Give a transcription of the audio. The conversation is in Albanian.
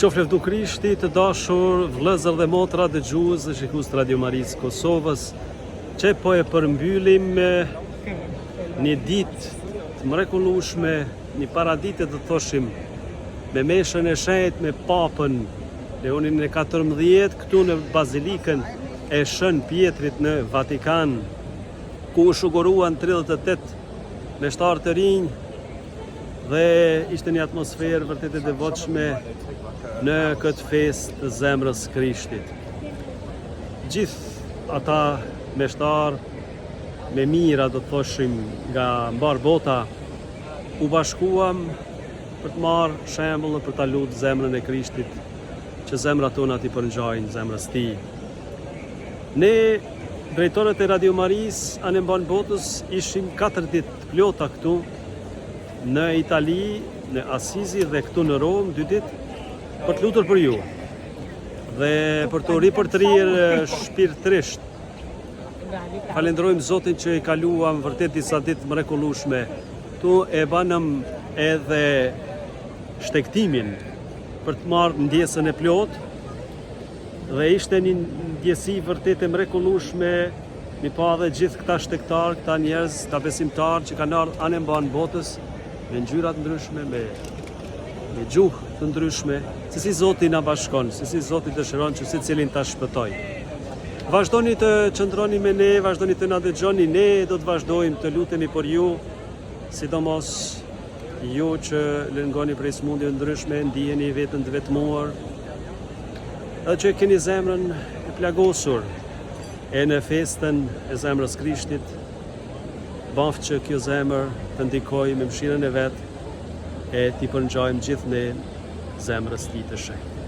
Qoftë lëvdu Krishti, të dashur vëllezër dhe motra dëgjues dhe shikues të Radio Marisë Kosovës, që po e përmbyllim një ditë të mrekullueshme, një paraditë të thoshim, me meshën e shenjtë me Papën Leonin e 14 këtu në Bazilikën e Shën Pjetrit në Vatikan, ku u shuguruan 38 meshtarë të rinj dhe ishte një atmosferë vërtet e devotshme në këtë festë të zemrës Krishtit. Gjithë ata meshtarë me mira, do të thoshim, nga mbar bota, u bashkuam për të marrë shembull dhe për ta lutur zemrën e Krishtit, që zemrat tona t'i përngjajnë zemrës tij. Ne, drejtorët e Radio Marisë anë mban botës, ishim 4 ditë plota këtu në Itali, në Asizi dhe këtu në Rom 2 ditë për të lutur për ju dhe për të ripërtrirë shpirtërisht. Falenderojmë Zotin që i kaluam vërtet disa ditë mrekullueshme. Tu e banëm edhe shtektimin për të marrë ndjesën e plot dhe ishte një ndjesi vërtet e mrekullueshme. Mi pa dhe gjithë këta shtektarë, këta njerëz, këta besimtarë që kanë ardhur anë mban botës me ngjyra të ndryshme, me gjuhë të ndryshme, se si Zoti na bashkon, se si Zoti dëshiron që secilin ta shpëtoj. Vazhdoni të qëndroni me ne, vazhdoni të na dëgjoni, ne do të vazhdojmë të lutemi për ju, sidomos ju që lëngoni prej smundjeve ndryshme, ndiheni veten të vetmuar, edhe që keni zemrën e plagosur e në festën e zemrës Krishtit, baftë që kjo zemër të ndikojë me mëshirën e vet e t'i përngjajmë gjithë ne zemrës tij të shenjtë.